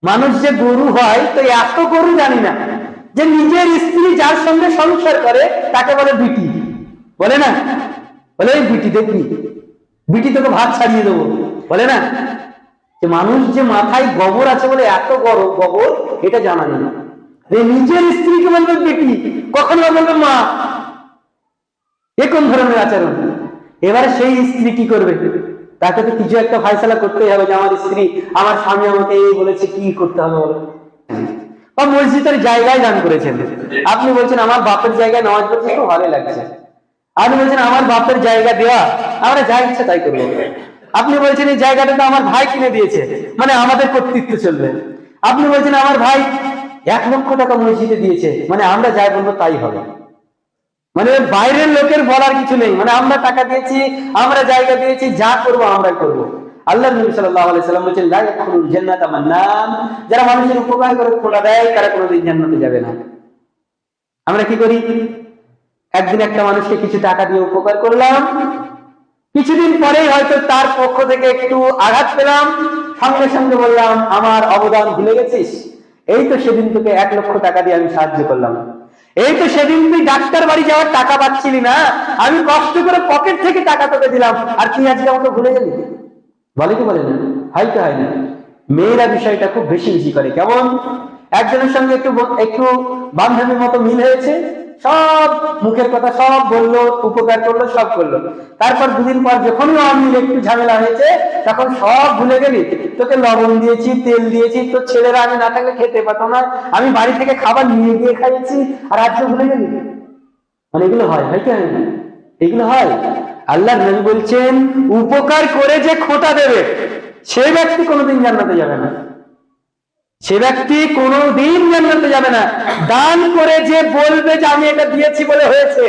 মানুষ যে গরু হয়, তো এত গরু জানি না যে নিজের স্ত্রী যার সঙ্গে সংসার করে তাকে বলে বিটি, বলে না? বলে ওই বিটি দেখবি, বিটি তোকে ভাত ছাড়িয়ে দেবো, বলে না? যে মানুষ যে মাথায় গোবর আছে বলে এত গোবর, এটা জানা নেই। নিজের স্ত্রীকে বলবে বেটি, কখনো বলবে মা। এ কোন ধরনের আচরণ? এবারে সেই স্ত্রী কি করবে? তাকে তো কিছু একটা ফয়সালা করতেই হবে যে আমার স্ত্রী, আমার স্বামী আমাকে এই বলেছে, কি করতে হবে বলো? বা মসজিদের জায়গায় দান করেছেন, আপনি বলছেন আমার বাপের জায়গায় নামাজ পড়তে খুব ভালো লাগছে। আপনি বলছেন আমার বাপের জায়গা দেওয়া, আমরা যা ইচ্ছা তাই করবো। আপনি বলছেন এই জায়গাটা তো আমার ভাই কিনে দিয়েছে, মানে আমাদের কর্তৃত্ব চলবে। আপনি বলছেন আমার ভাই 1 লক্ষ টাকা মসজিদে দিয়েছে, মানে আমরা যাই বলবো তাই হবে। মানে বাইরের লোকের বলার কিছু নেই, মানে আমরা টাকা দিয়েছি, আমরা জায়গা দিয়েছি, যা করবো আমরাই করবো। আল্লাহ নবী সাল্লাল্লাহু আলাইহি সাল্লাম বলেছেন লা ইয়াদখুলুল জান্নাতা মান্নান, যারা মানুষের উপকার করে খোলা দেয় তারা কোনোদিন জান্নাতে যাবে না। আমরা কি করি? একদিন একটা মানুষকে কিছু টাকা দিয়ে উপকার করলাম, কিছুদিন পরেই হয়তো তার পক্ষ থেকে একটু আঘাত পেলাম, সঙ্গে সঙ্গে বললাম আমার অবদান ভুলে গেছিস? এই তো সেদিন তোকে 1 লক্ষ টাকা দিয়ে আমি সাহায্য করলাম, এই তো সেদিন তুই ডাক্তার বাড়ি যাওয়ার টাকা পাচ্ছিলি না, আমি কষ্ট করে পকেট থেকে টাকা তোকে দিলাম, আর তুই আজকে আমাকে ভুলে গেলি? বলে কি বলে না? হয় তো হয় না? মেয়েরা বিষয়টা খুব বেশি বেশি করে। কেমন? একজনের সঙ্গে একটু বান্ধবীর মতো মিল হয়েছে, সব মুখের কথা সব বললো, উপকার করলো, সব করলো। তারপর 2 দিন পর যখনই অমিল একটু ঝামেলা হয়েছে, তখন সব ভুলে গেলি, তোকে লবণ দিয়েছি, তেল দিয়েছি, তোর ছেলেরা আমি না থাকলে খেতে পারতো না, আমি বাড়ি থেকে খাবার নিয়ে গিয়ে খাইয়েছি, আর আজকে ভুলে গেলি? মানে এগুলো হয়, হয় কি হয় না? এগুলো হয়। আল্লাহ নবী বলছেন উপকার করে যে খোঁটা দেবে সে ব্যক্তি কোনোদিন জান্নাতে যাবে না, সে ব্যক্তি কোনোদিন জান্নাতে যাবে না। দান করে যে বলবে যে আমি এটা দিয়েছি বলে হয়েছে,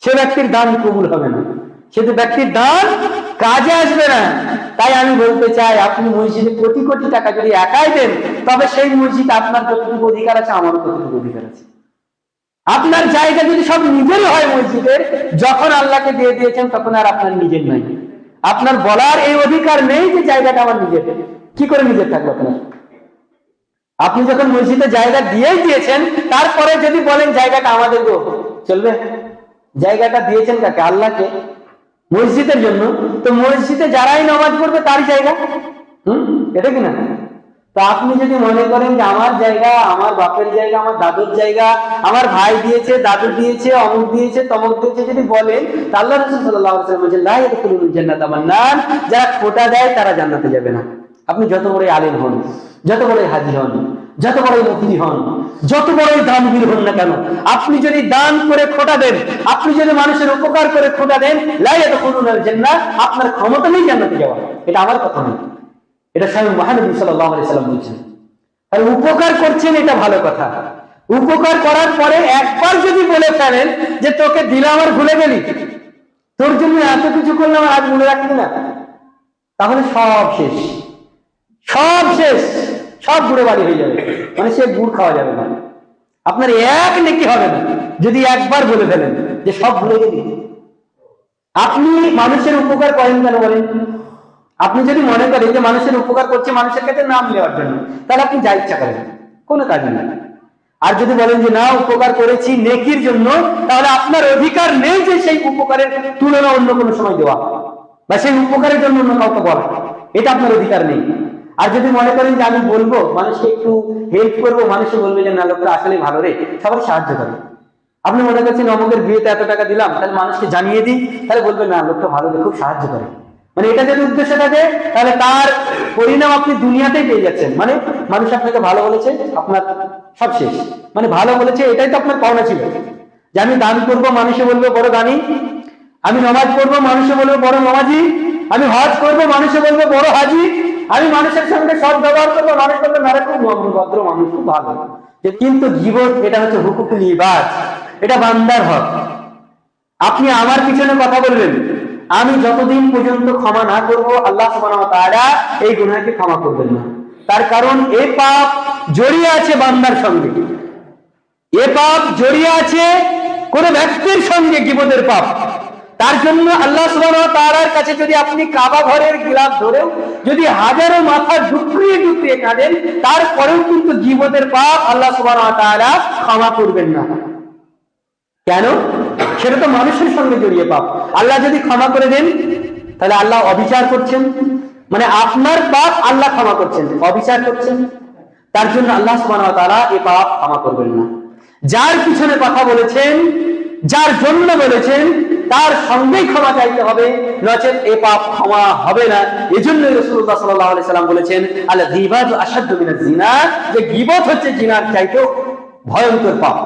সে ব্যক্তির দান কবুল হবে না, সে ব্যক্তির দান কাজে আসবে না। তাই আমি বলতে চাই, আপনি মসজিদে কোটি কোটি টাকা যদি একাই দেন, তবে সেই মসজিদ আপনার যতটুকু অধিকার আছে আমারও ততটুকু অধিকার আছে। আপনার জায়গা যদি সব নিজেরই হয় মসজিদের, যখন আল্লাহকে দিয়ে দিয়েছেন তখন আর আপনার নিজের নাই। আপনার বলার এই অধিকার নেই যে জায়গাটা আমার নিজের। কি করে নিজের থাকবে আপনার? আপনি যখন মসজিদে জায়গা দিয়েই দিয়েছেন, তারপরে যদি বলেন জায়গাটা আমাদের গো, চলবে? জায়গাটা দিয়েছেন কাকে? আল্লাহকে, মসজিদের জন্য। তো মসজিদে যারাই নামাজ পড়বে তার জায়গা, এটা কিনা? তো আপনি যদি মনে করেন যে আমার জায়গা, আমার বাপের জায়গা, আমার দাদুর জায়গা, আমার ভাই দিয়েছে, দাদু দিয়েছে, অমুক দিয়েছে, তমুক দিয়েছে যদি বলেন, তা আল্লাহ রাসূল সাল্লাল্লাহু আলাইহি ওয়াসাল্লাম বলেছেন লা ইয়াদখুলুল জান্নাতা মান্নান, যারা খোটা দেয় তারা জান্নাতে যাবে না। আপনি যত বড়ই আলেম হন, যত বড়ই হাজী হন, যত বড়ই মুফতি হন, যত বড়ই দানবীর হন না কেন, আপনি যদি দান করে খোটা দেন, আপনি যদি মানুষের উপকার করে খোটা দেন, লা ইয়াদখুলুল জান্নাহ, আপনার ক্ষমতা নেই জান্নাতে যাওয়ার। এটা আমার কথা নয়, এটা স্বয়ং মহানবী সাল্লাল্লাহু আলাইহি সাল্লাম বলছেন। তাহলে উপকার করছেন, এটা ভালো কথা। উপকার করার পরে একবার যদি বলে ফেলেন যে তোকে দিলাম আর ভুলে গেলি, তোর জন্য এত কিছু করলাম আর আজ মনে রাখলি না, তাহলে সব শেষ, সব শেষ, সব গুঁড়ো বাড়ি হয়ে যাবে, মানে সে গুড় খাওয়া যাবে না, আপনার এক নেকি হবে না যদি একবার বলে ফেলেন যে সব ভুলে গেলি। আপনি মানুষের উপকার করেন কেন বলেন? আপনি যদি মনে করেন যে মানুষের উপকার করছে মানুষের কাছে নাম নেওয়ার জন্য, তাহলে আপনি যা ইচ্ছা করেন, কোনো কাজ নেই। আর যদি বলেন যে না উপকার করেছি নেকির জন্য, তাহলে আপনার অধিকার নেই যে সেই উপকারের তুলনা অন্য কোনো সময় দেওয়া বা সেই উপকারের জন্য অন্য কাউকে বলা, এটা আপনার অধিকার নেই। আর যদি মনে করেন যে আমি বলবো মানুষকে একটু হেল্প করবো, মানুষে বলবে যে না লোকটা আসলে ভালো রে, সবার সাহায্য করে। আপনি মনে করছেন অমুকের বিয়েতে এত টাকা দিলাম, তাহলে মানুষকে জানিয়ে দিই, তাহলে বলবে না লোকটা ভালো রে, খুব সাহায্য করে। মানে এটা যদি উদ্দেশ্য থাকে, তাহলে তার পরিণাম আপনি দুনিয়াতেই পেয়ে যাচ্ছেন। মানে মানুষ আপনাকে ভালো বলেছে, আপনার সব শেষ, মানে ভালো বলেছে, এটাই তো আপনার পাওনা ছিল। যে আমি দান করবো, মানুষে বলবে বড় দানি, আমি নামাজ পড়বো, মানুষে বলবে বড় নামাজি, আমি হজ করবো, মানুষে বলবে বড় হাজি, আমি মানুষের সঙ্গে সৎ ব্যবহার করবো, মানুষ বলবে না খুব ভদ্র মানুষ, খুব ভালো। কিন্তু জীবন এটা হচ্ছে হুকুকুল ইবাদ, এটা বান্দার হক। আপনি আমার পিছনে কথা বলবেন, আমি যতদিন পর্যন্ত ক্ষমা না করব, আল্লাহ সুবহানাহু ওয়া তাআলা এই গুনাহকে ক্ষমা করবেন না। তার কারণ এই পাপ জড়িয়ে আছে বান্দার সঙ্গে, এ পাপ জড়িয়ে আছে কোন ব্যক্তির সঙ্গে, গীবতের পাপ। তার জন্য আল্লাহ সুবহানাহু ওয়া তাআলার কাছে যদি আপনি কাবা ঘরের গিলাফ ধরেও যদি হাজারো মাথা ডুকরিয়ে ডুকরিয়ে কাঁদেন, তারপরেও কিন্তু গীবতের পাপ আল্লাহ সুবহানাহু ওয়া তাআলা ক্ষমা করবেন না। কেন? সেটা তো মানুষের সঙ্গে জড়িয়ে পাপ। আল্লাহ যদি ক্ষমা করে দেন, তাহলে আল্লাহ অবিচার করছেন, মানে আপনার পাপ আল্লাহ ক্ষমা করছেন, অবিচার করছেন। তার জন্য আল্লাহ সুবহানাহু ওয়া তাআলা এই পাপ ক্ষমা করবেন না। যার পিছনে কথা বলেছেন, যার জন্য বলেছেন, তার সঙ্গেই ক্ষমা চাইতে হবে, নচেত এই পাপ ক্ষমা হবে না। এজন্য রাসূলুল্লাহ সাল্লাল্লাহু আলাইহি সাল্লাম বলেছেন, আল গীবাতু আশাদ্দু মিনাজ জিনা, যে গীবত হচ্ছে জিনার চাইতেও ভয়ঙ্কর পাপ।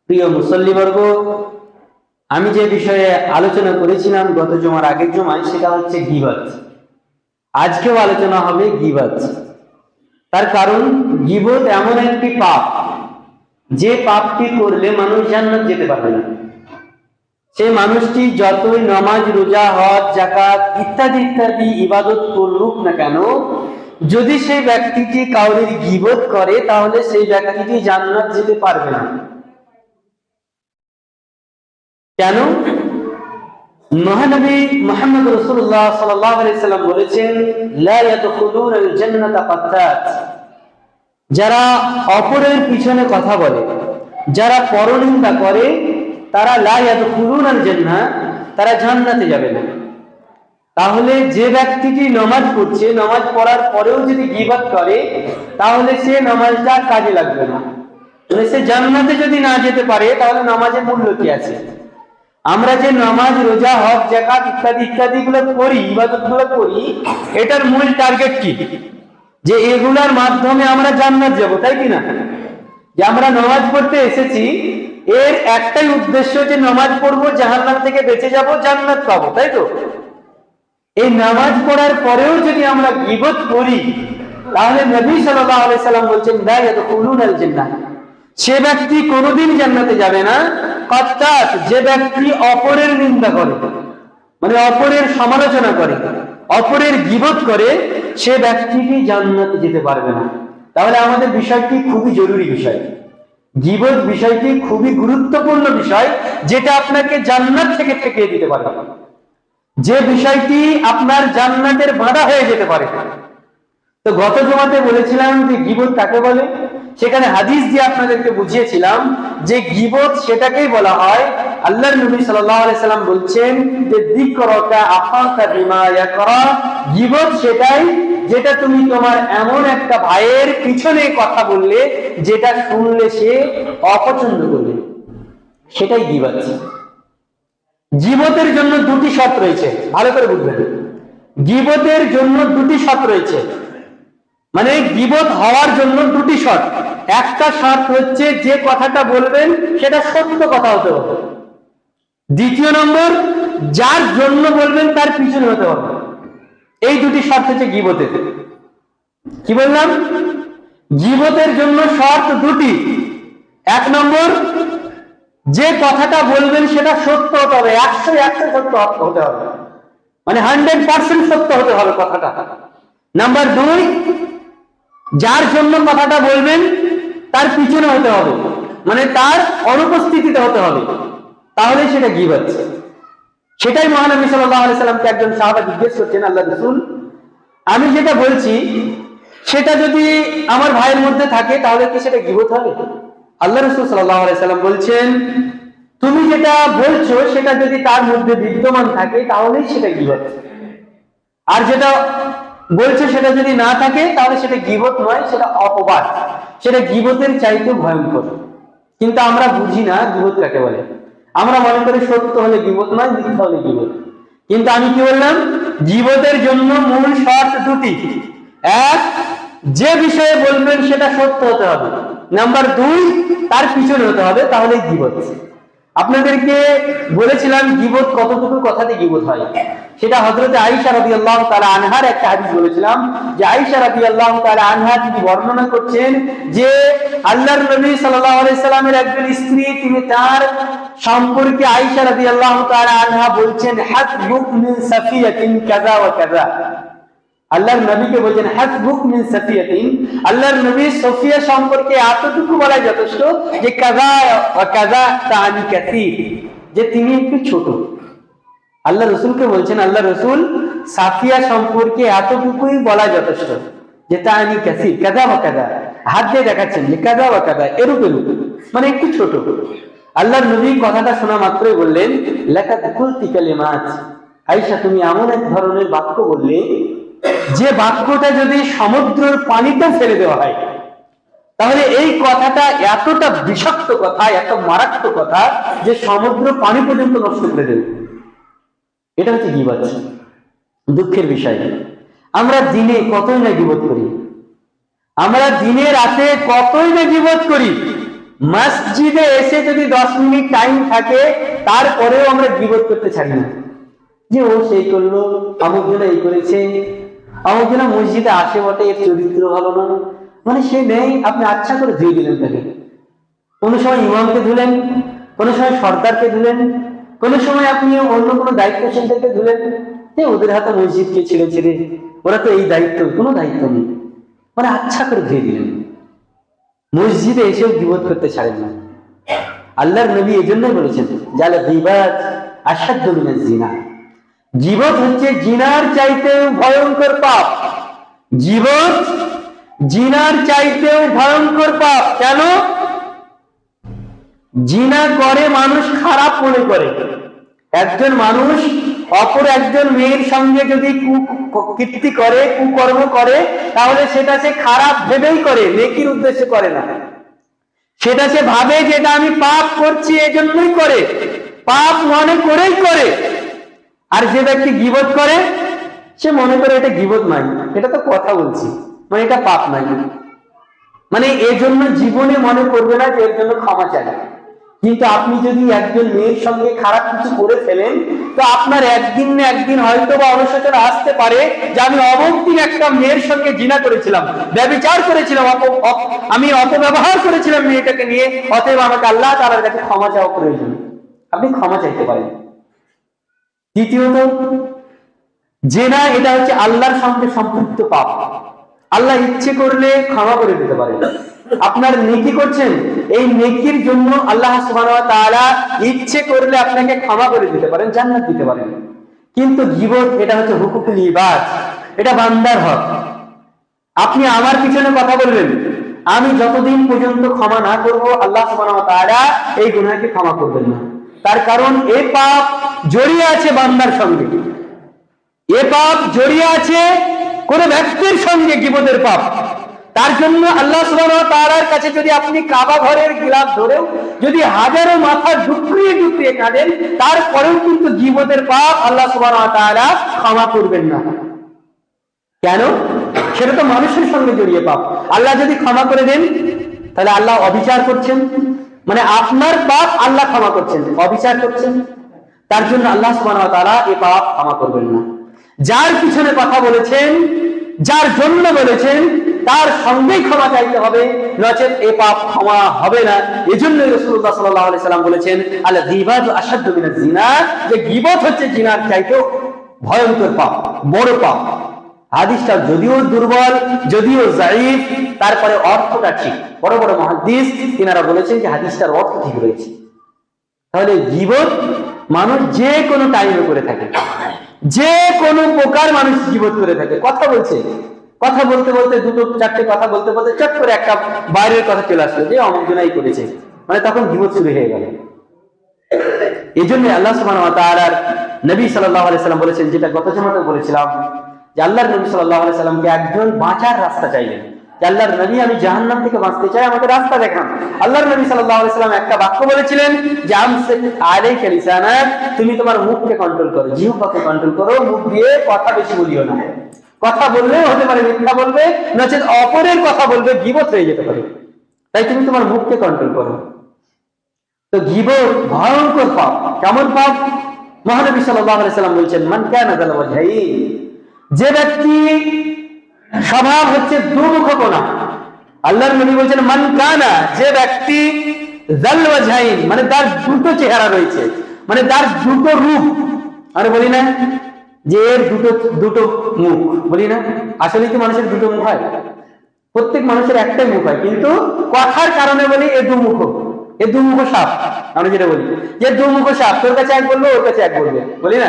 প্রিয় মুসল্লিবর্গ, আমি যে বিষয়ে আলোচনা করেছিলাম গত জুমার আগের জুমায়, সেটা হচ্ছে গীবত। আজকেও আলোচনা হবে গীবত। তার কারণ গীবত এমন একটি পাপ, যে পাপটি করলে মানুষ জান্নাত যেতে পারবে না। সেই মানুষটি যতই নামাজ, রোজা, হজ, যাকাত ইত্যাদি ইত্যাদি ইবাদত করুক না কেন, যদি সেই ব্যক্তিটি কাউরির গীবত করে, তাহলে সেই ব্যক্তিটি জান্নাত যেতে পারবে না। কেন? মহানবী মুহাম্মদ রাসূলুল্লাহ সাল্লাল্লাহু আলাইহি সাল্লাম বলেছেন, লা ইয়াদখুলুনাল জান্নাতা কাত্তাত, যারা অপরের পিছনে কথা বলে, যারা পরনিন্দা করে, তারা লা ইয়াদখুলুনাল জান্নাহ, তারা জান্নাতে যাবে না। তাহলে যে ব্যক্তিটি নামাজ পড়ছে, নামাজ পড়ার পরেও যদি গীবত করে, তাহলে সে নামাজটা কাজে লাগবে না। মানে সে জান্নাতে যদি না যেতে পারে, তাহলে নামাজের মূল্য কি আছে? আমরা যে নামাজ, রোজা, হজ, যাকাত ইত্যাদি ইত্যাদি গুলো করি, ইবাদত গুলো করি, এটার মূল টার্গেট কি? যে এগুলার মাধ্যমে আমরা জান্নাত যাব, তাই কি না? যে আমরা নামাজ পড়তে এসেছি, এর একটাই উদ্দেশ্য যে নামাজ পড়বো, জাহান্নাম থেকে বেঁচে যাব, জান্নাত পাবো, তাই তো? এই নামাজ পড়ার পরেও যদি আমরা গীবত করি, তাহলে নবী সাল্লাল্লাহু আলাইহি সাল্লাম বলছেন, লা ইয়াদখুলুনাল জান্নাহ, সে ব্যক্তি কোনোদিন জান্নাতে যাবে না। কাত্তাত, যে ব্যক্তি অপরের নিন্দা করে, মানে অপরের সমালোচনা করে, অপরের গীবত করে, সে ব্যক্তিটি জান্নাতে যেতে পারবে না। তাহলে আমাদের বিষয়টি খুবই জরুরি বিষয়। গীবত বিষয়টি খুবই গুরুত্বপূর্ণ বিষয়, যেটা আপনাকে জান্নাত থেকে ঠেকিয়ে দিতে পারে, যে বিষয়টি আপনার জান্নাতের বাধা হয়ে যেতে পারে। তো গত জুমাতে বলেছিলাম যে গীবত কাকে বলে, সেখানে হাদিস দিয়ে আপনাদেরকে বুঝিয়েছিলাম যে গীবত সেটাকেই বলা হয়। আল্লাহর নবী সাল্লাল্লাহু আলাইহি সাল্লাম বলছেন যে যিকরুকা আখাকা বিমা ইয়াকরা, গীবত সেটাই যেটা তুমি তোমার এমন একটা ভাইয়ের পিছনে কথা বললে, যেটা শুনলে সে অপছন্দ করবে, সেটাই গীবত। গীবতের জন্য দুটি শর্ত রয়েছে, ভালো করে বুঝবেন। গীবতের জন্য দুটি শর্ত রয়েছে, মানে গীবত হওয়ার জন্য দুটি শর্ত। একটা শর্ত হচ্ছে যে কথাটা বলবেন সেটা সত্য কথা হতে হবে। দ্বিতীয় নম্বর, যার জন্য বলবেন তার পিছনে হতে হবে। এই দুটি শর্ত হচ্ছে গীবতের। কি বললাম? গীবতের জন্য শর্ত দুটি। এক নম্বর, যে কথাটা বলবেন সেটা সত্য হতে হবে, 100% সত্য হতে হবে, মানে 100% সত্য হতে হবে কথাটা। নাম্বার দুই, যার জন্য কথাটা বলবেন তার পিছনে হতে হবে, মানে তার অনুপস্থিতিতে হতে হবে, তাহলে সেটা গীবত। সেটাই মহানবী সাল্লাল্লাহু আলাইহি সাল্লামকে একজন সাহাবা জিজ্ঞেস করছেন, আল্লাহ রাসূল, আমি যেটা বলছি সেটা যদি আমার ভাইয়ের মধ্যে থাকে, তাহলে কি সেটা গীবত হবে? আল্লাহ রাসূল সাল্লাল্লাহু আলাইহি সাল্লাম বলছেন, তুমি যেটা বলছো সেটা যদি তার মধ্যে বিদ্যমান থাকে, তাহলেই সেটা গীবত। আর যেটা বলছে সেটা যদি না থাকে, তাহলে সেটা গীবত নয়, সেটা অপবাদ, সেটা গীবতের চাইতে ভয়ঙ্কর। কিন্তু আমরা বুঝি না গীবত কাকে বলে। আমরা মনে করি সত্য হলে গীবত নয়, মিথ্যা হলে গীবত। কিন্তু আমি কি বললাম? গীবতের জন্য মূল শর্ত দুটি। এক, যে বিষয়ে বলবেন সেটা সত্য হতে হবে। নাম্বার দুই, তার পিছনে হতে হবে, তাহলেই গীবত। আপনাদেরকে বলেছিলাম গীবত কতটুকু কথাতে গীবত হয়, সেটা হযরত আয়েশা রাদিয়াল্লাহু তাআলা আনহার একটা হাদিস বলেছিলাম, যে আয়েশা রাদিয়াল্লাহু তাআলা আনহা তিনি বর্ণনা করছেন যে আল্লাহর নবী সাল্লাল্লাহু আলাইহি সাল্লামের একজন স্ত্রী, তিনি তার সম্পর্কে আয়েশা রাদিয়াল্লাহু তাআলা আনহা বলছেন, হাসবুক মিন সাফিয়াতিন কাযা ওয়া কাযা। আল্লাহর নবীকে বলছেন হাসবুক মিন সাফিয়াতিন, আল্লাহর নবী সফিয়া সম্পর্কে এতটুকু বলাই যথেষ্ট যে কাযা ওয়া কাযা তানি কাসীর, যে তিনি একটু ছোট। আল্লাহ রসুলকে বলছেন, আল্লাহ রসুল সাফিয়া সম্পর্কে এতটুকুই বলা যথেষ্ট, যেটা আমি কাসির কাদা বা কাদা, হাত দিয়ে দেখাচ্ছেন যে কাদা বা কাদা, এরূপ এরূপ, মানে একটু ছোট। আল্লাহ নবী কথাটা শোনা মাত্রই বললেন, লাকাদ কুলতি কালিমাত, আয়েশা তুমি এমন এক ধরনের বাক্য বললে যে বাক্যটা যদি সমুদ্রের পানিতে ফেলে দেওয়া হয় তাহলে এই কথাটা এতটা বিষাক্ত কথা, এত মারাত্মক কথা যে সমুদ্র পানি পর্যন্ত নষ্ট করে দেবে। এটা হচ্ছে গীবত। দুঃখের বিষয়, আমরা দিনে কতই না গীবত করি, আমরা দিনে রাতে কতই না গীবত করি। মসজিদে এসে যদি 10 মিনিট টাইম থাকে তারপরেও আমরা গীবত করতে ছাড়ি না, যে ও সেই করলো, অমুক জন এই করেছে, অমুক জন মসজিদে আসে বটে, এর চরিত্র ভালো না, মানে সে নেই, আপনি আচ্ছা করে ধুয়ে দিলেন তাকে। কোনো সময় ইমামকে ধুলেন, কোনো সময় সরকারকে ধুলেন, কোনো সময় আপনি অন্য কোনো দায়িত্বশীলদেরকে ধুলেন, ওদের হাতে মসজিদকে ছেড়ে ছেড়ে, ওরা তো এই দায়িত্ব, কোনো দায়িত্ব নেই, মানে আচ্ছা করে ধুয়ে দিলেন। মসজিদে এসেও গীবত করতে ছাড়েন না। আল্লাহর নবী এই জন্যই বলেছেন, জালা গীবত আশাদ্দু মিনাজ জিনা, গীবত হচ্ছে জিনার চাইতেও ভয়ঙ্কর পাপ। গীবত জিনার চাইতেও ভয়ঙ্কর পাপ। কেন? জিনা করে মানুষ খারাপ মনে করে। একজন মানুষ অপর একজন মেয়ের সঙ্গে যদি কীর্তি করে, কুকর্ম করে, তাহলে সেটা সে খারাপ ভেবেই করে, নেকির উদ্দেশ্যে করে না। সেটা সে ভাবে যে এটা আমি পাপ করছি এজন্যই করে, পাপ মনে করেই করে। আর যে ব্যক্তি গীবত করে সে মনে করে এটা গীবত নয়, এটা তো কথা বলছি, মানে এটা পাপ নাই, মানে এজন্য জীবনে মনে করবে না যে এর জন্য ক্ষমা চাই। কিন্তু আপনি যদি একজন মেয়ের সঙ্গে খারাপ কিছু করে ফেলেন, তো আপনার একদিন না একদিন হয়তো বা অনুশোচনা আসতে পারে যে আমি অমুক দিন একটা মেয়ের সঙ্গে জিনা করেছিলাম, ব্যভিচার করেছিলাম, আমি অপব্যবহার করেছিলাম মেয়েটাকে নিয়ে, অতএব আমাকে আল্লাহ তাআলার কাছে ক্ষমা চাওয়া প্রয়োজন। আপনি ক্ষমা চাইতে পারেন। দ্বিতীয়ত, জিনা এটা হচ্ছে আল্লাহর সঙ্গে সম্পৃক্ত পাপ। আল্লাহ ইচ্ছে করলে ক্ষমা করে দিতে পারেন। আপনার নেকি করছেন, এই নেকির জন্য আল্লাহ সুবহানাহু ওয়া তাআলা ইচ্ছে করলে আপনাকে ক্ষমা করে দিতে পারেন, জান্নাত দিতে পারেন। কিন্তু গীবত এটা হচ্ছে হুকুকুল ইবাদ, এটা বান্দার হক। আপনি আমার পিছনে কথা বলবেন, আমি যতদিন পর্যন্ত ক্ষমা না করব আল্লাহ সুবহানাহু ওয়া তাআলা এই গুনাহকে ক্ষমা করবেন না। তার কারণ এই পাপ জড়িয়ে আছে বান্দার সঙ্গে, এ পাপ জড়িয়ে আছে কোন ব্যক্তির সঙ্গে, গীবতের পাপ। তার জন্য আল্লাহ সুবহানাহু ওয়া তাআলার কাছে যদি আপনি কাবা ঘরের গিলাফ ধরেও যদি হাজারো মাথা ঝুঁকরিয়ে ঝুঁকরিয়ে কাঁদেন, তারপরেও কিন্তু গীবতের পাপ আল্লাহ সুবহানাহু ওয়া তাআলা ক্ষমা করবেন না। কেন? সেটা তো মানুষের সঙ্গে জড়িয়ে পাপ। আল্লাহ যদি ক্ষমা করে দেন তাহলে আল্লাহ অবিচার করছেন, মানে আপনার পাপ আল্লাহ ক্ষমা করছেন, অবিচার করছেন। তার জন্য আল্লাহ সুবহানাহু ওয়া তাআলা এই পাপ ক্ষমা করবেন না। যার পিছনে কথা বলেছেন, যার জন্য বলেছেন, তার সঙ্গেই ক্ষমা চাইতে হবে, নচেত এ পাপ ক্ষমা হবে না। এজন্যই রাসূলুল্লাহ সাল্লাল্লাহু আলাইহি সাল্লাম বলেছেন, আল গীবাতু আশাদ্দু মিনাজ জিনা, যে গীবত হচ্ছে জিনার চাইতেও ভয়ঙ্কর পাপ, বড় পাপ। হাদিসটা যদিও দুর্বল, যদিও যায়ীফ, তারপরে অর্থটা ঠিক। বড় বড় মুহাদ্দিস তিনারা বলেছেন যে হাদিসটার অর্থ ঠিক রয়েছে। তাহলে গীবত মানুষ যে কোনো টাইমে করে থাকে, যে কোনো প্রকার মানুষ গীবত করে থাকে। কথা বলছে, কথা বলতে বলতে দুটো চারটে কথা বলতে বলতে চট করে একটা বাইরের কথা চলে আসলো যে অমুক জনাই করেছে, মানে তখন গীবত শুরু হয়ে গেল। এই জন্য আল্লাহ সুবহানাহু ওয়া তাআলার নবী সাল্লাল্লাহু আলাইহি সাল্লাম বলেছেন, যেটা গত জুমাতে বলেছিলাম, যে আল্লাহর নবী সাল্লাল্লাহু আলাইহি সাল্লামকে একজন বাঁচার রাস্তা চাইলেন, যে আল্লাহর নবী আমি জাহান্নাম থেকে বাঁচতে চাই, আমাকে রাস্তা দেখান। আল্লাহর নবী সাল্লাল্লাহু আলাইহি সাল্লাম একটা বাক্য বলেছিলেন যে আমসিক আলাইকা লিসানাক, তুমি তোমার মুখকে কন্ট্রোল করো, জিহ্বাকে কন্ট্রোল করো, মুখ দিয়ে কথা বেশি বলিও না। কথা বললেও হতে পারে মিথ্যা বলবে, নচেত অপরের কথা বলবে, গীবত হয়ে যেতে পারে। তাই তুমি তোমার মুখকে কন্ট্রোল করো। তো গীবত ভয়ঙ্কর পাপ। কেমন পাপ? মহানবী সাল্লাল্লাহু আলাইহি সাল্লাম বলছেন, মান কানা যাল ওয়াজহাইন, যে ব্যক্তি স্বভাব হচ্ছে দুমুখপনা। আল্লাহর নবী বলছেন মান কানা, যে ব্যক্তি যাল ওয়াজহাইন, মানে তার দুটো চেহারা রয়েছে, মানে তার দুটো রূপ। আরে বলি না যে এর দুটো মুখ, বলি না? আসলে কি মানুষের দুটো মুখ হয়? প্রত্যেক মানুষের একটাই মুখ হয়, কিন্তু কথার কারণে বলি এ দুমুখ। এ দুমুখ সাপ, আমরা যেটা বলি যে দুমুখ সাপ, তোর কাছে এক বলবো, ওর কাছে এক বলবে, বলি না?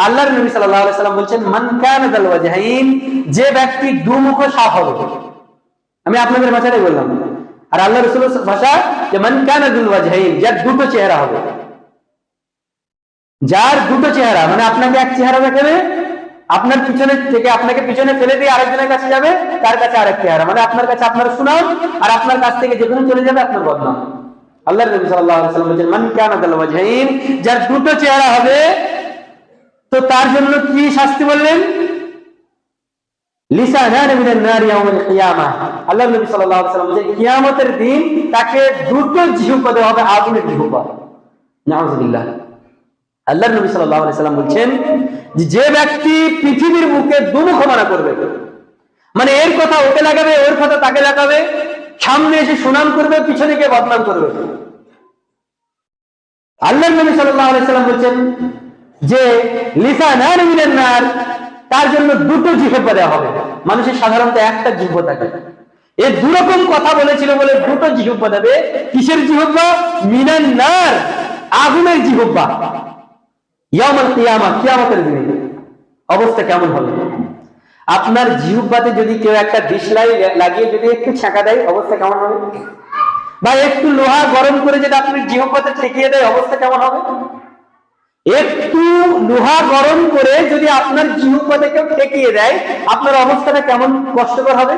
আল্লাহর নবী সাল্লাল্লাহু আলাইহি সাল্লাম বলছেন, মান কানা যাল ওয়াজহাইন, যে ব্যক্তি দুমুখ সাপ হবে। আমি আপনাদের ভাষাটাই বললাম, আর আল্লাহ রাসূলের ভাষা যে মান কানা যাল ওয়াজহাইন, যার দুটো চেহারা হবে। যার দুটো চেহারা, মানে আপনাকে এক চেহারা দেখাবে, আপনার পিছনে থেকে আপনাকে পিছনে ফেলে দিয়ে আরেকজনের কাছে যাবে, তার কাছে আরেক চেহারা, মানে আপনার কাছে আপনার সুনাম, আর আপনার কাছ থেকে যেখানে চলে যাবে আপনার বদনাম। আল্লাহর নবী সাল্লাল্লাহু আলাইহি ওয়াসাল্লাম বলেন, মান কানা যাল ওয়াজহাইন, যার দুটো চেহারা হবে, তো তার জন্য কি শাস্তি বললেন? লিসানান মিনান নার ইয়াউমুল কিয়ামাহ। আল্লাহর নবী সাল্লাল্লাহু আলাইহি ওয়াসাল্লাম বলেন, কিয়ামতের দিন তাকে দুটো জিহ্বা দেওয়া হবে, আগুনের জিহ্বা। নাউযুবিল্লাহ। আল্লাহর নবী সাল্লাল্লাহু আলাইহি ওয়াসাল্লাম বলছেন, যে ব্যক্তি পৃথিবীর বুকে দুমুখমানা করবে, মানে এর কথা ওকে লাগাবে, ওর কথা তাকে লাগাবে, সামনে এসে সুনাম করবে, পিছনে গিয়ে বদনাম করবে। আল্লাহর নবী সাল্লাল্লাহু আলাইহি ওয়াসাল্লাম বলছেন যে লিসানান মিনান নার, তার জন্য দুটো জিহ্বা দেওয়া হবে। মানুষের সাধারণত একটা জিহ্বা থাকে, এই দুরকম কথা বলেছিল বলে দুটো জিহ্বা দেবে। কিসের জিহ্বা? মিনান নার, আগুনের জিহ্বা। ইয়াউমুল কিয়ামা, কিয়ামতের দিনে অবস্থা কেমন হবে? আপনার জিহ্বাতে যদি কেউ একটা ডিশলাই লাগিয়ে যদি একটু ছ্যাঁকা দেয়, অবস্থা কেমন হবে? বা একটু লোহা গরম করে যদি আপনি জিহ্বাতে ঠেকিয়ে দেয়, অবস্থা কেমন হবে? একটু লোহা গরম করে যদি আপনার জিহ্বাতে কেউ ঠেকিয়ে দেয়, আপনার অবস্থাটা কেমন কষ্টকর হবে?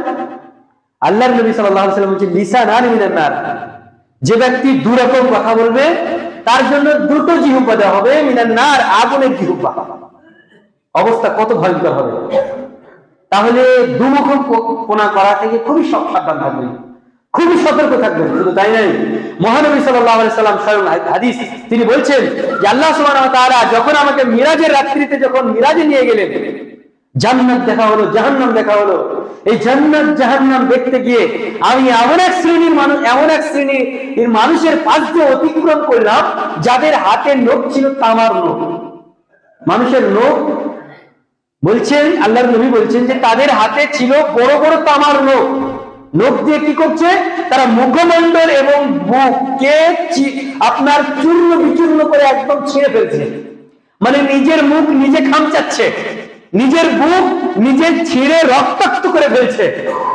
আল্লাহর নবী সাল্লাল্লাহু আলাইহি ওয়াসাল্লাম বলেছেন, লিসানান মিনান নার, যে ব্যক্তি দুরকম কথা বলবে তার জন্য দুটো জিহ্বা দেওয়া হবে, মিনান নার, আগুনের জিহ্বা। অবস্থা কত ভয়ঙ্কর হবে! তাহলে দুমুখপনা করা থেকে খুবই সাবধান থাকবেন, খুবই সতর্ক থাকবেন। শুধু তাই নাই, মহানবী সাল্লাল্লাহু আলাইহি সাল্লাম স্বয়ং হাদিস তিনি বলছেন যে আল্লাহ সুবহানাহু ওয়া তাআলা যখন আমাকে মিরাজের রাত্রিতে যখন মিরাজে নিয়ে গেলেন, জান্নাত দেখা হলো, জাহান্নাম দেখা হলো। এই জান্নাত জাহান্নাম দেখতে গিয়ে আমি এমন এক শ্রেণীর মানুষের পাশ দিয়ে অতিক্রম করলাম যাদের হাতে নখ ছিল তামার নখ। মানুষের নখ বলছেন, আল্লাহর নবী বলছেন যে তাদের হাতে ছিল বড় বড় তামার নখ। নখ দিয়ে কি করছে? তারা মুখমণ্ডল এবং বুককে আপনার চূর্ণ বিচূর্ণ করে একদম ছিঁড়ে ফেলছে, মানে নিজের মুখ নিজে খামচাচ্ছে, নিজের বুক নিজে ছিঁড়ে রক্তাক্ত করে ফেলছে।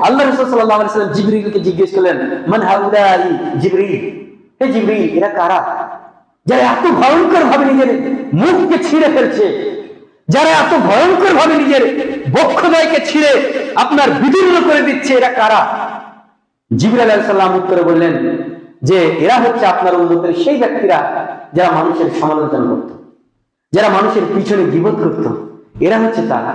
আল্লাহ রাসূল সাল্লাল্লাহু আলাইহি ওয়াসাল্লাম জিবরিলকে জিজ্ঞেস করলেন, মান হাউলাই? জিবরিল, হে জিবরিল, এরা কারা যারা এত ভয়ঙ্কর ভাবে নিজের মুখকে ছিঁড়ে ফেলছে, যারা এত ভয়ঙ্কর ভাবে নিজের বক্ষদ্বয়কে ছিঁড়ে আপনার বিদীর্ণ করে দিচ্ছে, এরা কারা? জিবরাইল আলাইহিস সালাম উত্তরে বললেন যে এরা হচ্ছে আপনার উম্মতের সেই ব্যক্তিরা যারা মানুষের সমালোচনা করত, যারা মানুষের পিছনে গীবত করত, এরা হচ্ছে তারা।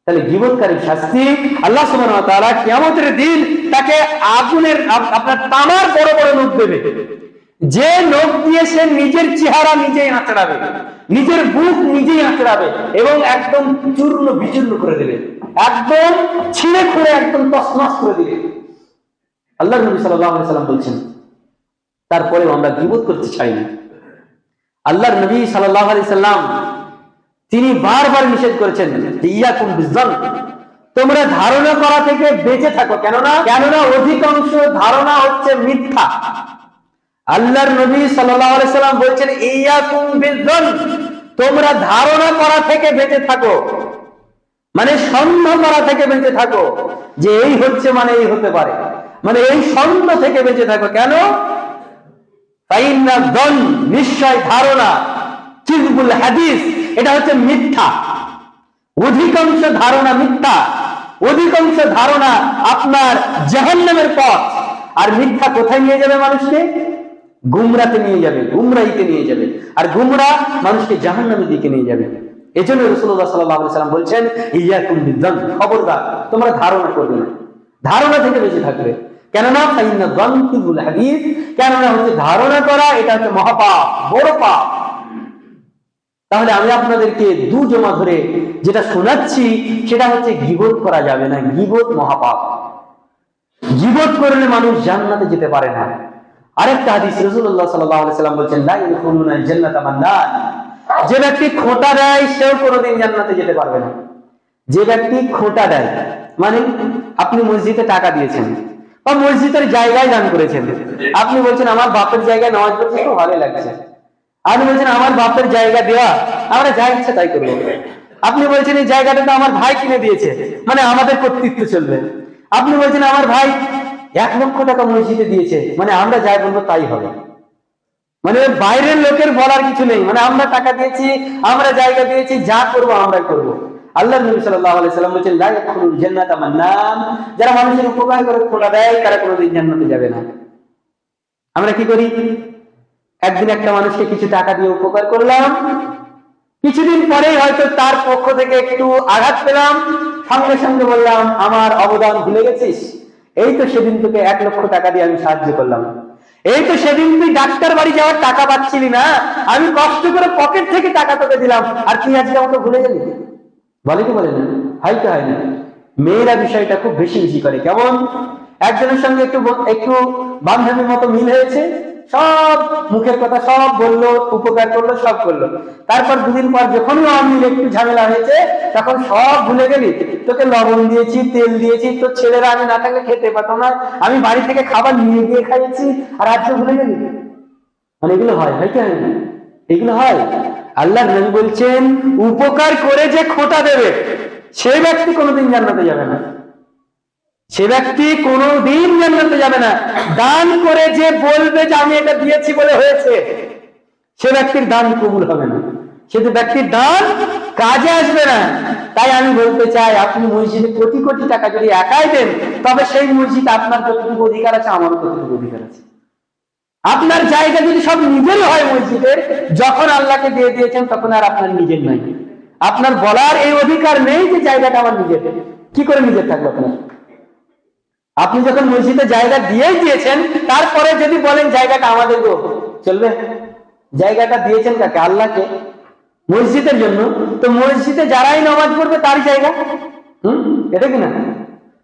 তাহলে গীবতকারীর শাস্তি আল্লাহ সুবহানাহু ওয়া তাআলা কিয়ামতের দিন তাকে আগুনের আপনার তামার বড় বড় নখ দেবে, যে নখ দিয়ে সে নিজের চেহারা নিজেই আঁচড়াবে, নিজের বুক নিজেই আঁচড়াবে এবং একদম চূর্ণ বিচূর্ণ করে দেবে, একদম ছিঁড়ে খুঁড়ে একদম তছনছ করে দিবে। আল্লাহর নবী সাল্লাল্লাহু আলাইহি সাল্লাম বলছেন, তারপরেও আমরা গীবত করতে চাই না। আল্লাহর নবী সাল্লাল্লাহু আলাইহি সাল্লাম তিনি বারবার নিষেধ করেছেন, ইয়াকুম বিজ্জান, তোমরা ধারণা করা থেকে বেঁচে থাকো। কেননা অধিকাংশ ধারণা হচ্ছে মিথ্যা। আল্লাহর নবী সাল্লাল্লাহু আলাইহি সাল্লাম বলছেন, ইয়াকুম বিজ্জান, তোমরা ধারণা করা থেকে বেঁচে থাকো, মানে সন্দেহ করা থেকে বেঁচে থাকো যে এই হচ্ছে মানে এই হতে পারে, মানে এই সন্দেহ থেকে বেঁচে থাকো। কেন? ফাইন্না যন, নিশ্চয় ধারণা, কিযবুল হাদিস, এটা হচ্ছে মিথ্যা। অধিকাংশ ধারণা মিথ্যা, অধিকাংশ ধারণা আপনার জাহান্নামের পথ। আর মিথ্যা কোথায় নিয়ে যাবে? মানুষকে গুমরাতে নিয়ে যাবে, গুমরাহিতে নিয়ে যাবে, আর গুমরা মানুষকে জাহান্নামের দিকে নিয়ে যাবে। এজন্য রাসূলুল্লাহ সাল্লাল্লাহু আলাইহি ওয়াসাল্লাম বলছেন, ইয়াকুম বিজ্জান, খবরদার তোমরা ধারণা করবে না, ধারণা থেকে বেঁচে থাকবে। কেননা ফাইন্না যন কিযবুল হাদিস, কেননা হচ্ছে ধারণা করা এটা হচ্ছে মহাপাপ, বড় পাপ। তাহলে আমি আপনাদেরকে দুজমা ধরে যেটা শোনাচ্ছি সেটা হচ্ছে গীবত করা যাবে না, গীবত মহাপাপ। গীবত করলে মানুষ জান্নাতে যেতে পারে না। আরেকটা হাদিস রাসূলুল্লাহ সাল্লাল্লাহু আলাইহি ওয়াসাল্লাম বলেন, লা ইয়াদখুলুনাল জান্নাতা মান্নান, যে ব্যক্তি খোঁটা দেয় সেও কোনোদিন জান্নাতে যেতে পারবে না। যে ব্যক্তি খোঁটা দেয়, মানে আপনি মসজিদে টাকা দিয়েছেন, বা মসজিদের জায়গায় দান করেছেন। আপনি বলছেন আমার বাপের জায়গায় নামাজ পড়তে খুব ভালো লাগছে। আপনি বলছেন আমার বাপের জায়গা দেওয়া, আমরা যা ইচ্ছে তাই করবো। আপনি বলছেন এই জায়গাটা তো আমার ভাই কিনে দিয়েছে, মানে আমাদের কর্তৃত্ব চলবে। আপনি বলছেন আমার ভাই 1,00,000 টাকা মসজিদে দিয়েছে, মানে আমরা যাই বলবো তাই হবে। মানে বাইরের লোকের বলার কিছু নেই, মানে আমরা টাকা দিয়েছি, আমরা জায়গা দিয়েছি, যা করবো আমরাই করবো। আল্লাহ নবী সাল্লাল্লাহু আলাইহি সাল্লাম বলেছেন লা ইয়াদখুলুল জান্নাতা মান্নান, যারা মানুষের উপকার করে খোটা দেয় তারা কোনোদিন জান্নাতে যাবে না। আমরা কি করি? একদিন একটা মানুষকে কিছু টাকা দিয়ে উপকার করলাম, কিছুদিন পরেই হয়তো তার পক্ষ থেকে একটু আঘাত পেলাম, সঙ্গে সঙ্গে বললাম আমার অবদান ভুলে গেছিস? এই তো সেদিন তোকে 1,00,000 টাকা দিয়ে আমি সাহায্য করলাম, এই তো সেদিন তুই ডাক্তার বাড়ি যাওয়ার টাকা পাচ্ছিলি না, আমি কষ্ট করে পকেট থেকে টাকা তোকে দিলাম, আর তুই আজকে আমাকে ভুলে গেলি? বলে কি বলে না? হয়তো হয় না। মেয়েরা বিষয়টা খুব বেশি বেশি করে। কেমন? একজনের সঙ্গে একটু একটু বান্ধবীর মতো মিল হয়েছে, সব মুখের কথা সব বললো, উপকার করলো, সব করলো। তারপর দুদিন পর যখনই অমিল একটু ঝামেলা হয়েছে, তখন সব ভুলে গেলি, তোকে লবণ দিয়েছি, তেল দিয়েছি, তোর ছেলেরা আমি না থাকলে খেতে পারতো না, আমি বাড়ি থেকে খাবার নিয়ে গিয়ে খাইয়েছি, আর আজকে ভুলে গেলি? মানে এগুলো হয়, হয় কি হয় না? এগুলো হয়। আল্লাহ নবী বলছেন উপকার করে যে খোঁটা দেবে সেই ব্যক্তি কোনোদিন জান্নাতে যাবে না, সে ব্যক্তি কোনোদিন জান্নাতে যাবে না। দান করে যে বলবে যে আমি এটা দিয়েছি বলে হয়েছে, সে ব্যক্তির দান কবুল হবে না, সে ব্যক্তির দান কাজে আসবে না। তাই আমি বলতে চাই, আপনি মসজিদে কোটি কোটি টাকা যদি একাই দেন, তবে সেই মসজিদ আপনার যতটুকু অধিকার আছে আমারও ততটুকু অধিকার আছে। আপনার জায়গা যদি সব নিজেরই হয় মসজিদের, যখন আল্লাহকে দিয়ে দিয়েছেন তখন আর আপনার নিজের নাই। আপনার বলার এই অধিকার নেই যে জায়গাটা আমার নিজের। কি করে নিজের থাকবে আপনার? আপনি যখন মসজিদে জায়গা দিয়েই দিয়েছেন, তারপরে যদি বলেন জায়গাটা আমাদের গো, চলবে? জায়গাটা দিয়েছেন কাকে? আল্লাহকে, মসজিদের জন্য। তো মসজিদে যারাই নামাজ পড়বে তার জায়গা, এটা কিনা?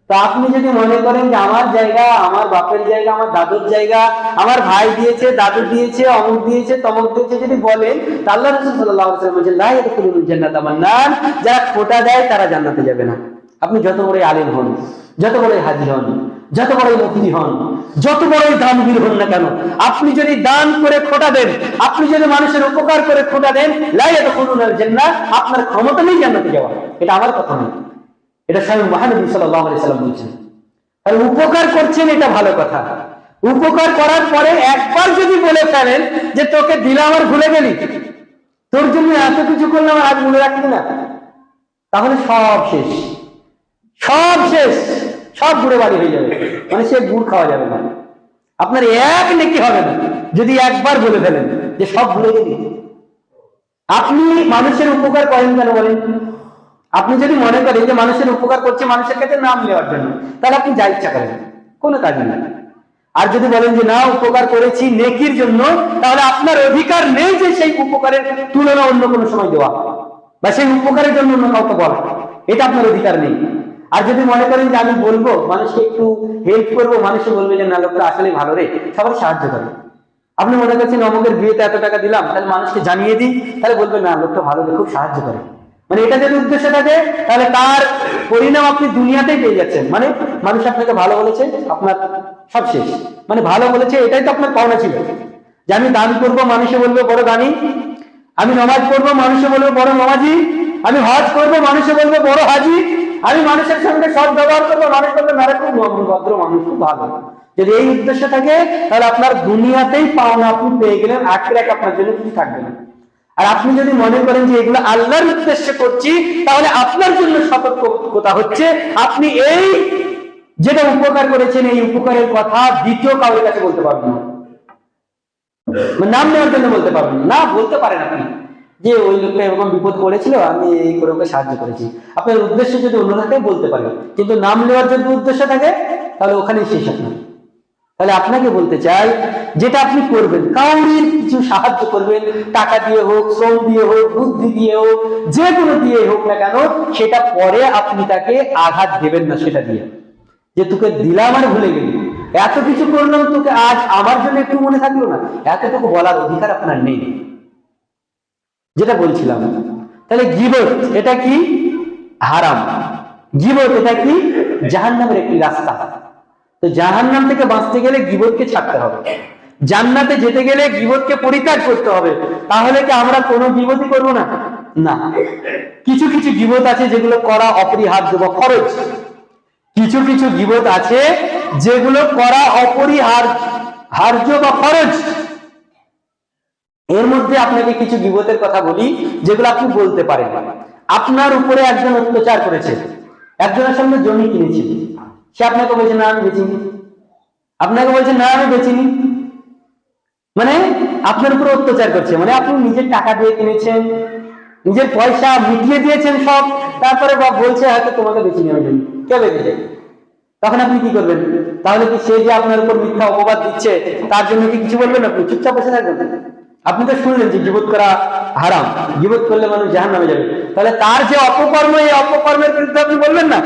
তো আপনি যদি মনে করেন যে আমার জায়গা, আমার বাপের জায়গা, আমার দাদুর জায়গা, আমার ভাই দিয়েছে, দাদু দিয়েছে, অমুক দিয়েছে, তমুক দিয়েছে যদি বলেন, তা আল্লাহ রাসূল সাল্লাল্লাহু আলাইহি ওয়াসাল্লাম বলেছেন লা ইয়াদখুলুল জান্নাতা মান্নান, যারা খোটা দেয় তারা জান্নাতে যাবে না। আপনি যত বড়ই আলেম হন, যত বড়ই হাজী হন, যত বড়ই মুফতি হন, যত বড়ই দানবীর হন না কেন, আপনি যদি দান করে খোটা দেন, আপনি যদি মানুষের উপকার করে খোটা দেন, লা ইয়াদখুলুল জান্নাহ, আপনার ক্ষমতা নেই জান্নাতে যাওয়ার। এটা আমার কথা নয়, এটা স্বয়ং মহানবী সাল্লাল্লাহু আলাইহি সাল্লাম বলছেন। আর উপকার করছেন এটা ভালো কথা, উপকার করার পরে একবার যদি বলে ফেলেন যে তোকে দিলাম আর ভুলে গেলি, তোর জন্য এত কিছু করলাম আর আজ মনে রাখলি না, তাহলে সব শেষ, সব শেষ, সব গুঁড়ো বাড়ি হয়ে যাবে, মানে সে গুড় খাওয়া যাবে না, আপনার এক নেকি হবে না যদি একবার বলে ফেলেন যে সব ভুলে গেলি। আপনি মানুষের উপকার করেন কেন বলেন? আপনি যদি মনে করেন যে মানুষের উপকার করছে মানুষের কাছে নাম নেওয়ার জন্য, তাহলে আপনি যা ইচ্ছা করেন, কোনো কাজ নেই। আর যদি বলেন যে না উপকার করেছি নেকির জন্য, তাহলে আপনার অধিকার নেই যে সেই উপকারের তুলনা অন্য কোনো সময় দেওয়া বা সেই উপকারের জন্য অন্য কাউকে বলা, এটা আপনার অধিকার নেই। আর যদি মনে করেন যে আমি বলবো মানুষকে একটু হেল্প করবো, মানুষে বলবে যে না লোকটা আসলে ভালো রে, সবার সাহায্য করে, আপনি মনে করছেন অমুকের বিয়েতে এত টাকা দিলাম, তাহলে মানুষকে জানিয়ে দিই, তাহলে বলবে না লোকটা ভালো রে, খুব সাহায্য করে, মানে এটা যদি উদ্দেশ্য থাকে তাহলে তার পরিণাম আপনি দুনিয়াতেই পেয়ে যাচ্ছেন। মানে মানুষ আপনাকে ভালো বলেছে, আপনার সব শেষ, মানে ভালো বলেছে এটাই তো আপনার পাওনা ছিল, যে আমি দান করবো মানুষে বলবে বড় দানি, আমি নামাজ পড়বো মানুষে বলবে বড় নামাজি, আমি হজ করবো মানুষে বলবে বড় হাজি, আমি মানুষের সঙ্গে সৎ ব্যবহার করবো, মানুষ বলবে না খুব ভদ্র মানুষ, খুব ভালো। যদি এই উদ্দেশ্য থাকে তাহলে আপনার দুনিয়াতেই পাওনা আপনি পেয়ে গেলেন, আখিরাতে আপনার জন্য কিছু থাকবে না। আর আপনি যদি মনে করেন যে এগুলো আল্লাহর উদ্দেশ্যে করছি, তাহলে আপনার জন্য সতর্কতা হচ্ছে, আপনি এই যেটা উপকার করেছেন এই উপকারের কথা দ্বিতীয় কারোর কাছে বলতে পারবেন না, নাম নেওয়ার জন্য বলতে পারবেন না, বলতে পারেন আপনি যে ওই লোকটা এরকম বিপদ পড়েছিল আমি এই করে ওকে সাহায্য করেছি, আপনার উদ্দেশ্য যদি অন্য থাকে বলতে পারেন, কিন্তু নাম নেওয়ার যদি উদ্দেশ্য থাকে তাহলে ওখানেই শেষ আপনার। তাহলে আপনাকে বলতে চাই, যেটা আপনি করবেন, কাউরির কিছু সাহায্য করবেন, টাকা দিয়ে হোক, শ্রম দিয়ে হোক, বুদ্ধি দিয়ে হোক, যে কোনো দিয়ে হোক না কেন, সেটা পরে আপনি তাকে আঘাত দেবেন না সেটা দিয়ে, যে তোকে দিলাম আর ভুলে গেলি, এত কিছু করলাম তোকে আজ আমার জন্য একটু মনে থাকলো না, এতটুকু বলার অধিকার আপনার নেই, যেটা বলছিলাম। তাহলে গীবত এটা কি? হারাম। গীবত এটা কি? জাহান্নামের একটি রাস্তা। তো জাহান্নাম থেকে বাঁচতে গেলে গীবতকে ছাড়তে হবে, জান্নাতে যেতে গেলে গীবতকে পরিত্যাগ করতে হবে। তাহলে কি আমরা কোনো গীবতই করবো না? না। কিছু কিছু গীবত আছে যেগুলো করা অপরিহার্য বা খরচ, কিছু কিছু গীবত আছে যেগুলো করা অপরিহার্য বা খরচ। এর মধ্যে আপনাকে কিছু গীবতের কথা বলি যেগুলো আপনি বলতে পারেন। আপনার উপরে একজন অত্যাচার করেছে, একজনের সঙ্গে জমি কিনেছে, সে আপনাকে বলছে না আমি বেচিনি, আপনাকে বলছে না আমি বেচিনি, মানে আপনার উপরে অত্যাচার করছে। মানে আপনি নিজের টাকা দিয়ে কিনেছেন, নিজের পয়সা মিটিয়ে দিয়েছেন সব, তারপরে বলছে হয়তো তোমাকে বেচিনি আমি জমি, কে বেঁচেছে? তখন আপনি কি করবেন? তাহলে কি সে যে আপনার উপর মিথ্যা অপবাদ দিচ্ছে তার জন্য কি কিছু বলবেন? আপনি চুপচাপ বসে থাকবেন? আপনি তো শুনলেন যে গীবত করা হারাম, গীবত করলে মানুষ জাহান্নামে যাবে, তাহলে তার যে অপকর্ম, এই অপকর্মের বিরুদ্ধে আপনি বলবেন না?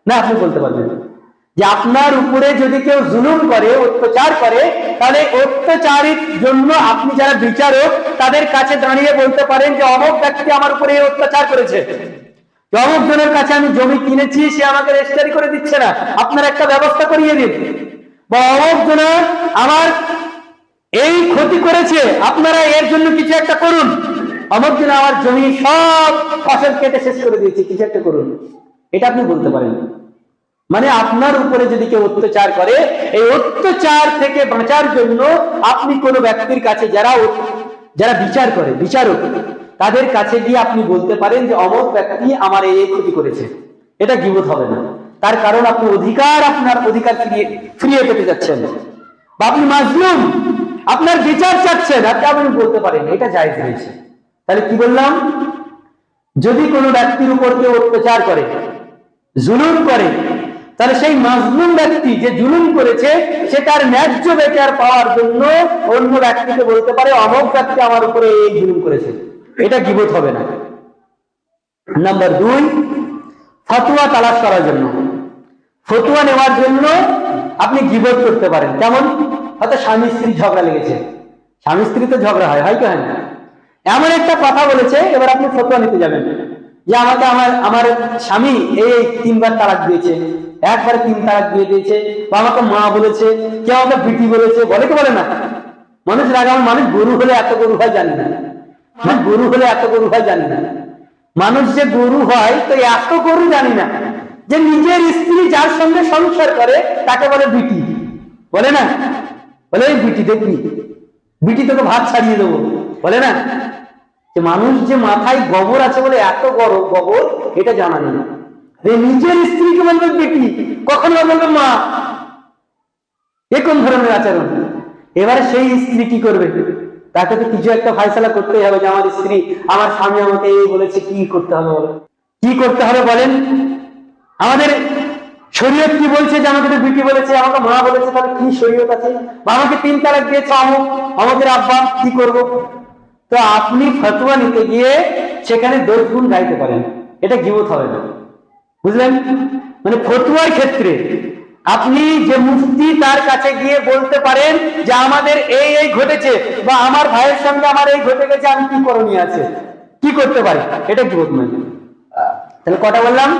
না, আপনি বলতে পারবেন যে আপনার উপরে যদি কেউ জুলুম করে, অত্যাচার করে, তাহলে অত্যাচারের জন্য আপনি যারা বিচারক তাদের কাছে দাঁড়িয়ে বলতে পারেন যে অমুক ব্যক্তি আমার উপরে অত্যাচার করেছে, অমুক জনের কাছে আমি জমি কিনেছি, সে আমাকে রেজিস্ট্রি করে দিচ্ছে না, আপনারা একটা ব্যবস্থা করিয়ে দিন। বা অমুক জনের আমার এই ক্ষতি করেছে, আপনারা এর জন্য কিছু একটা করুন। অমুক জন আমার জমি সব ফসল কেটে শেষ করে দিয়েছে, কিছু একটা করুন। এটা আপনি বলতে পারেন। মানে আপনার উপরে যদি কেউ অত্যাচার করে, এই অত্যাচার থেকে বাঁচার জন্য আপনি কোনো ব্যক্তির কাছে, যারা বিচার করে, বিচারক, তাদের কাছে গিয়ে আপনি বলতে পারেন যে অমুক ব্যক্তি আমার এই ক্ষতি করেছে। এটা গীবত হবে না, তার কারণ আপনি আপনার অধিকার ফিরিয়ে পেতে যাচ্ছেন, বা আপনি মাজলুম, আপনার বিচার চাচ্ছেন, আপনি বলতে পারেন, এটা জায়েজ রয়েছে। তাহলে কি বললাম? যদি কোনো ব্যক্তির উপর কেউ অত্যাচার করে, জুলুম করে, তাহলে সেই মাজলুম ব্যক্তি যে জুলুম করেছে সে তার ন্যায্য বিচার পাওয়ার জন্য অন্য ব্যক্তিকে বলতে পারে অমুক ব্যক্তি আমার উপরে এই জুলুম করেছে। এটা গীবত হবে না। নাম্বার 2, ফতোয়া তালাশ করার জন্য, ফতোয়া নেওয়ার জন্য আপনি গীবত করতে পারেন। যেমন হয়তো স্বামী স্ত্রী ঝগড়া লেগেছে, স্বামী স্ত্রী তো ঝগড়া হয় কি হয় না? এমন একটা কথা বলেছে, এবার আপনি ফতোয়া নিতে যাবেন যে আমাকে আমার স্বামী এই 3 বার তালাক দিয়েছে, একবার 3 তালাক দিয়ে দিয়েছে, বা আমাকে মা বলেছে, কেউ আমাকে বিটি বলেছে, বলে কি বলে না? মানুষ রাগাম, মানুষ গরু হলে এত গরু হয় জানি না, মানুষ গরু হলে এত গরু হয় জানি না, মানুষ যে গরু হয় তো এত গরু জানি না, যে নিজের স্ত্রী যার সঙ্গে সংসার করে তাকে বলে বিটি, বলে না? বলে এই বিটি দেখবি, বিটি তোকে ভাত ছাড়িয়ে দেবো, বলে না? যে মানুষ যে মাথায় গোবর আছে বলে এত গোবর, এটা জানা নেই। নিজের স্ত্রীকে বলবে বেটি, কখনো বলবে মা, এ কোন ধরনের আচরণ? এবারে সেই স্ত্রী কি করবে? তাকে তো কিছু একটা ফয়সালা করতেই হবে যে আমার স্ত্রী, আমার স্বামী আমাকে এই বলেছে, কি করতে হবে বলেন? কি করতে হবে বলেন? আমাদের শরীয়ত কি বলছে যে আমাকে তো বিটি বলেছে, আমাকে মা বলেছে, তাহলে কি শরীয়ত আছে? বা আমাকে 3 তালাক দিয়েছে আমাদের আব্বা, কি করব? তো আপনি ফতোয়া নিতে গিয়ে সেখানে 10 গুণ গাইতে পারেন, এটা গীবত হবে না, বুঝলেন? মানে ফতোয়ার ক্ষেত্রে আপনি যে মুফতি তার কাছে গিয়ে বলতে পারেন যে আমাদের এই ঘটেছে, বা আমার ভাইয়ের সঙ্গে আমার এই ঘটে গেছে, আমি কি করণীয় আছে, কি করতে পারি, এটা গীবত নয়। তাহলে কটা বললাম?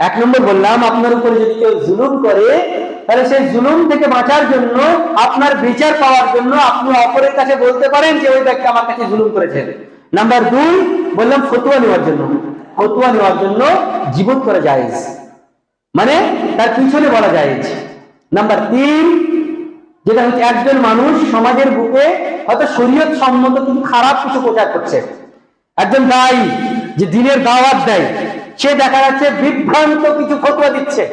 1 নম্বর বললাম, আপনার উপরে যদি কেউ জুলুম করে, তাহলে সেই জুলুম থেকে বাঁচার জন্য, আপনার বিচার পাওয়ার জন্য আপনি অপরের কাছে বলতে পারেন যে ওই ব্যক্তি আমার কাছে জুলুম করেছে। নাম্বার 2 বললাম ফতোয়া নেওয়ার জন্য, ফতোয়া নেওয়ার জন্য গীবত করা জায়েজ, মানে তার পিছনে বলা জায়েজ। নাম্বার 3 যেটা হচ্ছে, একজন মানুষ সমাজের বুকে হয়তো শরীয়ত সম্মত কিন্তু খারাপ কিছু প্রচার করছে, একজন দায়ী যে দিনের দাওয়াত দেয়, সে দেখা যাচ্ছে বিভ্রান্ত কিছু ফতোয়া দিচ্ছে,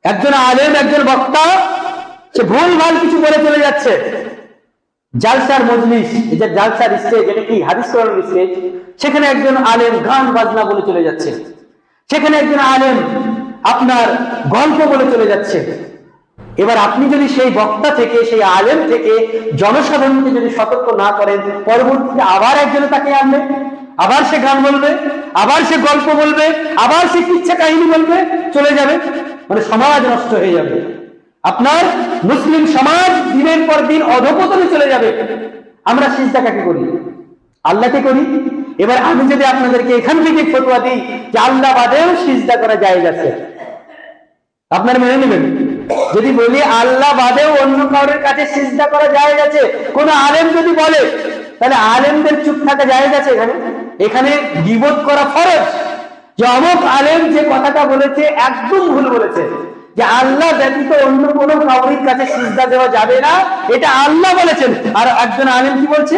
একজন আলেম, একজন বক্তা, সে ভুলভাল কিছু বলে চলে যাচ্ছে। জালসার মজলিস, এই যে জালসার স্টেজ, এটা কি হাদিস কোরআনের স্টেজ, সেখানে একজন আলেম গান বাজনা বলে চলে যাচ্ছে, সেখানে একজন আলেম আপনার গল্প বলে চলে যাচ্ছে। এবার আপনি যদি সেই বক্তা থেকে, সেই আলেম থেকে জনসাধারণকে যদি সতর্ক না করেন, পরবর্তীতে আবার একজনে তাকে আনবে, আবার সে গান বলবে, আবার সে গল্প বলবে, আবার সে কিচ্ছা কাহিনী বলবে, চলে যাবে, মানে সমাজ নষ্ট হয়ে যাবে। আপনার মুসলিম সমাজ দিনের পর দিন অধঃপতনে চলে যাবে। আমরা সিজদা কাকে করি? আল্লাহকে করি। এবার আমি যদি আপনাদেরকে এখান থেকে ফতোয়া দিই যে আল্লাহ বাদেও সিজদা করা জায়েজ আছে, আপনারা মেনে নেবেন? যদি বলি আল্লাহ বাদেও অন্য কারোর কাছে সিজদা করা জায়েজ আছে, কোন আলেম যদি বলে, তাহলে আলেমদের চুপ থাকা জায়েজ আছে? এখানে গীবত করা ফরজ। যে অমুক আলেম যে কথাটা বলেছে একদম ভুল বলেছে, যে আল্লাহ ব্যতীত অন্য কোন কাউরির কাছে সিজদা দেওয়া যাবে না, এটা আল্লাহ বলেছেন। আর একজন আলেম কি বলছে?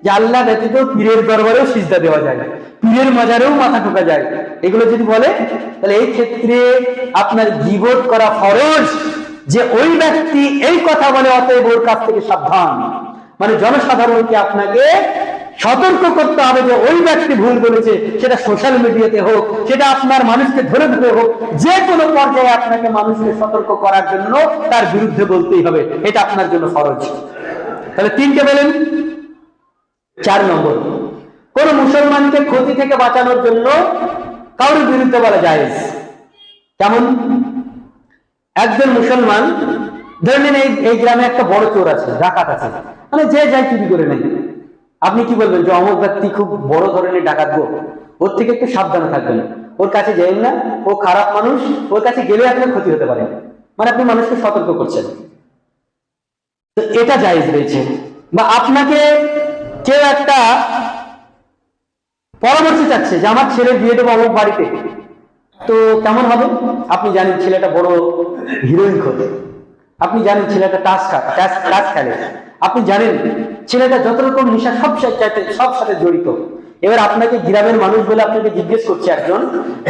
যে আল্লাহ ব্যতীত পীরের দরবারেও সিজদা দেওয়া যায়, পীরের মাজারেও মাথা ঠোকা যায়। এগুলো যদি বলে, তাহলে এই ক্ষেত্রে আপনার গীবত করা ফরজ। যে ওই ব্যক্তি এই কথা বলে, অতএব ওর কাছ থেকে সাবধান। মানে জনসাধারণকে আপনাকে সতর্ক করতে হবে যে ওই ব্যক্তি ভুল বলেছে, সেটা সোশ্যাল মিডিয়াতে হোক, সেটা আপনার মানুষকে ধরে ধরে হোক, যে কোনো পর্যায়ে আপনাকে মানুষকে সতর্ক করার জন্য তার বিরুদ্ধে বলতেই হবে। এটা আপনার জন্য ফরজ। তাহলে তিনটে বলেন। 4 নম্বর, কোন মুসলমানকে ক্ষতি থেকে বাঁচানোর জন্য কারোর বিরুদ্ধে বলা জায়েজ। কেমন? একজন মুসলমান, ধরে নিন এই গ্রামে একটা বড় চোর আছে, ডাকাত আছে, মানে যে যাই চুরি করে নেই। আপনি কি বলবেন? যে অমুক ব্যক্তি খুব বড় ধরনের ডাকাত গো, ওর থেকে একটু সাবধানে থাকবেন, ওর কাছে যাবেন না, ও খারাপ মানুষ, ওর কাছে গেলে আপনার ক্ষতি হতে পারে। মানে আপনি মানুষকে সতর্ক করছেন, তো এটা জায়েজ রয়েছে। বা আপনাকে কেউ একটা পরামর্শ চাচ্ছে যে আমার ছেলে বিয়ে দেবো অমুক বাড়িতে, তো কেমন হবে? আপনি জানেন ছেলেটা বড় হিরোইন খোঁজে, আপনি জানেন ছেলেটা টাচ খেলে, আপনি জানেন ছেলেটা যত রকম নেশা সব সাথে জড়িত। এবার আপনাকে গ্রামের মানুষ বলে আপনাকে জিজ্ঞেস করছে একজন,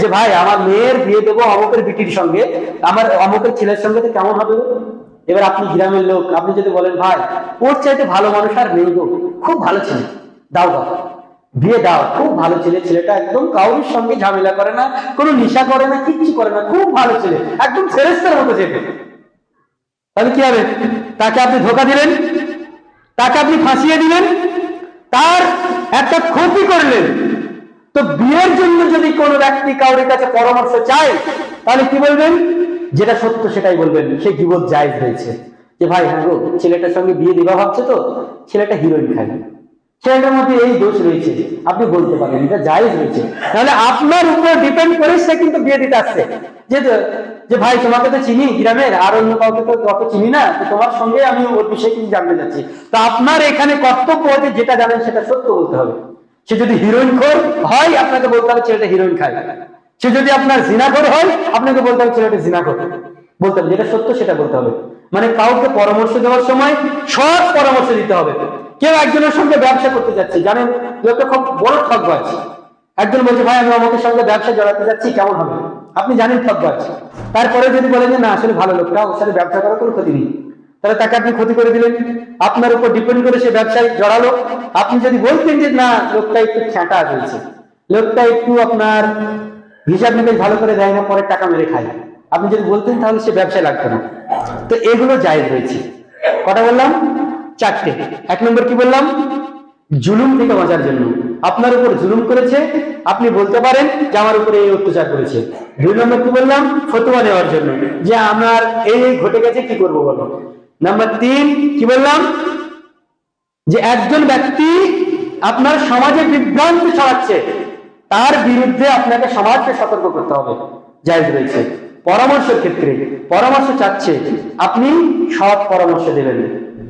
যে ভাই আমার মেয়ের বিয়ে দেবো অমুকের বিটির সঙ্গে, আমার অমুকের ছেলের সঙ্গে, তো কেমন হবে? এবার আপনি গ্রামের লোক, আপনি যদি বলেন ভাই ওর চাইতে ভালো মানুষ আর নেই গো, খুব ভালো ছেলে, দাও দাও বিয়ে দাও, খুব ভালো ছেলে, ছেলেটা একদম কাউরির সঙ্গে ঝামেলা করে না, কোনো নেশা করে না, কিচ্ছু করে না, খুব ভালো ছেলে, একদম ফেরেশতার মতো ছেলে। তাহলে কি হবে? তাকে আপনি ধোঁকা দিলেন, তাকে আপনি ফাঁসিয়ে দিলেন, তার একটা ক্ষতি করলেন। তো বিয়ের জন্য যদি কোনো ব্যক্তি কাউরির কাছে পরামর্শ চায়, তাহলে কি বলবেন? যেটা সত্য সেটাই বলবেন। সে গীবত জায়েজ রয়েছে। যে ভাই হ্যাঁ গো, ছেলেটার সঙ্গে বিয়ে দিবা ভাবছে, তো ছেলেটা হিরোইন খায়, ছেলেটার মধ্যে এই দোষ রয়েছে, আপনি বলতে পারেন, এটা জায়েজ রয়েছে। তাহলে আপনার উপর ডিপেন্ড করে সে কিন্তু বিয়ে দিতে আসছে। যে ভাই তোমাকে তো চিনি গ্রামের, আর অন্য কাউকে তো অত চিনি না, তো তোমার সঙ্গে আমি ওর বিষয়ে কিছু জানতে যাচ্ছি। তো আপনার এখানে কর্তব্য হচ্ছে যেটা জানেন সেটা সত্য বলতে হবে। সে যদি হিরোইন খোর হয়, আপনাকে বলতে হবে ছেলেটা হিরোইন খায়। সে যদি আপনার জিনাখোর হয়, আপনাকে বলতে হবে ছেলেটা জিনাখোর। বলতে হবে যেটা সত্য সেটা বলতে হবে। মানে কাউকে পরামর্শ দেওয়ার সময় সৎ পরামর্শ দিতে হবে। কেউ একজনের সঙ্গে ব্যবসা করতে যাচ্ছে, জানেন লোকটা খুব বড় ঠকবাজ, একজন বলছে ভাই আমি আমাদের সঙ্গে ব্যবসা জড়াতে যাচ্ছি, কেমন হবে? আপনি জানেন ঠকবাজ, তারপরে যদি বলেন যে না আসলে ভালো লোকটা, ওর সাথে ব্যবসা করার কোনো ক্ষতি নেই, তাহলে তাকে আপনি ক্ষতি করে দিলেন। আপনার উপর ডিপেন্ড করে সে ব্যবসায় জড়ালো। আপনি যদি বলতেন যে না লোকটা একটু ছ্যাঁটা রয়েছে, লোকটা একটু আপনার হিসাব নিকেশ ভালো করে দেয় না, পরে টাকা মেরে খায়, আপনি যদি বলতেন, তাহলে সে ব্যবসায় লাগতো না। তো এগুলো জায়েজ রয়েছে। কটা বললাম? 4টে। 1 নম্বর কি বললাম? জুলুম থেকে বাঁচার জন্য। আপনার উপর জুলুম করেছে, আপনি বলতে পারেন যে আমার উপরে এই অত্যাচার করেছে। 2 নম্বর কি বললাম? ফতোয়া দেওয়ার জন্য, যে আমার এই ঘটে গেছে, কি করবো বলো। নাম্বার 3 কি বললাম? যে একজন ব্যক্তি আপনার সমাজে বিভ্রান্তি ছড়াচ্ছে, তার বিরুদ্ধে আপনাকে সমাজকে সতর্ক করতে হবে, জায়েজ রয়েছে। পরামর্শের ক্ষেত্রে পরামর্শ চাচ্ছে, আপনি সৎ পরামর্শ দেবেন।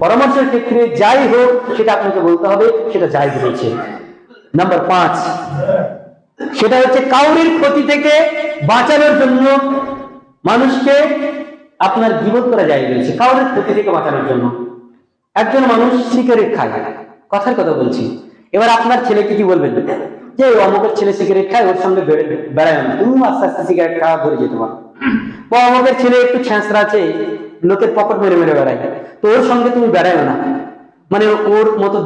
পরামর্শের ক্ষেত্রে যাই হোক সেটা আপনাকে বলতে হবে, সেটা জায়েজ রয়েছে। নাম্বার 5, সেটা হচ্ছে কাউরির ক্ষতি থেকে বাঁচানোর জন্য মানুষকে আপনার গীবত করা জায়েজ রয়েছে। কাউরির ক্ষতি থেকে বাঁচানোর জন্য একজন মানুষ সিগারেট খায়, কথার কথা বলছি, এবার আপনার ছেলেকে কি বলবেন? যে অমুকের ছেলে সিগারেট খায়, ওর সঙ্গে বেড়ায় না, তুমি আস্তে আস্তে সিগারেট খাওয়া ভরে যেতে পারো। বা অমুকের ছেলে একটু ছ্যাঁচড়া আছে, লোকের পকেট মেরে মেরে বেড়ায়, তো ওর সঙ্গে তুমি বেড়ায় না, মানে ওর মতো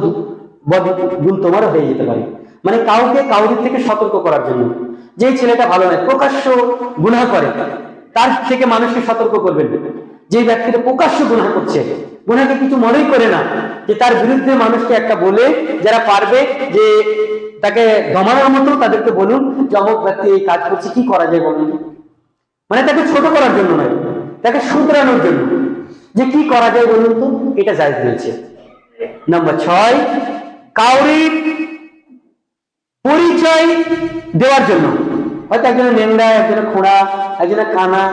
গুণ তোমারও হয়ে যেতে পারে। মানে কাউকে কাউরির থেকে সতর্ক করার জন্য। যে ছেলেটা ভালো নয়, প্রকাশ্য গুনাহ করে, তার থেকে মানুষকে সতর্ক করবেন। যে ব্যক্তিটা প্রকাশ্য গুনাহ করছে, গুনাহকে কিছু মনেই করে না, যে তার বিরুদ্ধে মানুষকে একটা বলে, যারা পারবে যে তাকে দমানোর মতো, তাদেরকে বলুন যে অমুক ব্যক্তি এই কাজ করছে, কি করা যায় বলুন। মানে তাকে ছোট করার জন্য নয়, তাকে শুধরানোর জন্য, যে কি করা যায় বলুন তো, এটা জায়েজ রয়েছে। নাম্বার 6, কাউরির পরিচয় দেওয়ার জন্য, হয়তো একজনের নেংড়া, একজনের খোঁড়া, একজনের কানা,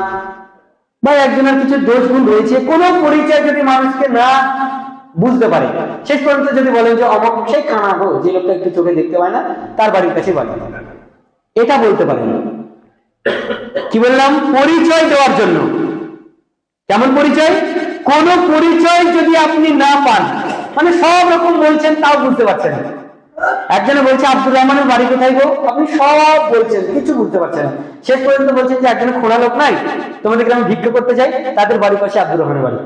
বা একজনের কিছু দোষ গুণ রয়েছে, কোনো পরিচয় যদি মানুষকে না বুঝতে পারে, শেষ পর্যন্ত যদি বলেন যে অমক সেই কানা হোক, যে লোকটা একটু চোখে দেখতে পায় না, তার বাড়ির কাছে বাড়ি, এটা বলতে পারেন। কি বললাম? পরিচয় দেওয়ার জন্য। কেমন পরিচয়? কোন পরিচয় যদি আপনি না পান, মানে সব রকম বলছেন তাও বুঝতে পারছেন না। একজনে বলছে আব্দুর রহমানের বাড়ি কোথায় গো, আপনি সব বলছেন কিছু বুঝতে পারছেন না। শেষ পর্যন্ত বলছেন যে একজনে খোঁড়া লোক নাই, তোমাদের গ্রামে ভিক্ষা করতে যাই, তাদের বাড়ির পাশে আব্দুর রহমানের বাড়ি।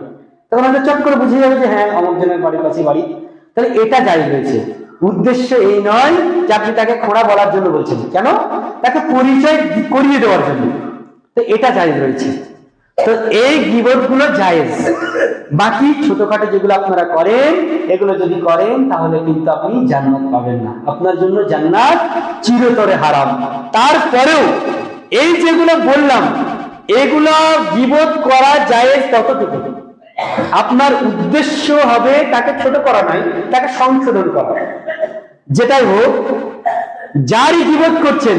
তখন আমরা চট করে বুঝে যাবে যে হ্যাঁ অমুক জনের বাড়ির পাশে বাড়ি। তাহলে এটা জায়েজ রয়েছে। উদ্দেশ্য এই নয় যে আপনি তাকে খোঁড়া বলার জন্য বলছেন, কেন? তাকে পরিচয় করিয়ে দেওয়ার জন্য। তো এটা জায়েজ রয়েছে। তো এই গীবত গুলো জায়েজ। বাকি ছোটখাটো যেগুলো আপনারা করেন, এগুলো যদি করেন তাহলে কিন্তু আপনি জান্নাত পাবেন না, আপনার জন্য জান্নাত চিরতরে হারাম। তারপরেও এই যেগুলো বললাম, এগুলো গীবত করা জায়েজ ততটুকু। আপনার উদ্দেশ্য হবে তাকে ছোট করা নয়, তাকে সংশোধন করা। যেটাই হোক, যারই গীবত করছেন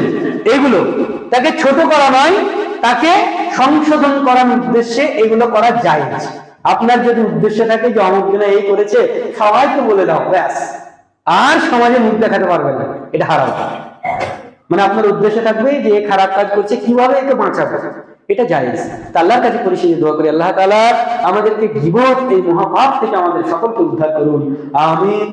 এগুলো, তাকে ছোট করা নয়, তাকে সংশোধন করার উদ্দেশ্যে এগুলো করা যায়। আপনার যদি উদ্দেশ্য থাকে যে অমুক দিনে এই করেছে, সবাইকে বলে দাও, ব্যাস, আর সমাজে মুখ দেখাতে পারবেন না, এটা হারাম। মানে আপনার উদ্দেশ্য থাকবে যে খারাপ কাজ করছে, কিভাবে একে বাঁচাবে, এটা জায়েজ। আল্লাহর কাছে পরিশেষে দোয়া করি আল্লাহ তাআলা আমাদেরকে গীবত এই মহাপাপ থেকে আমাদের সকলকে উদ্ধার করুন, আমিন।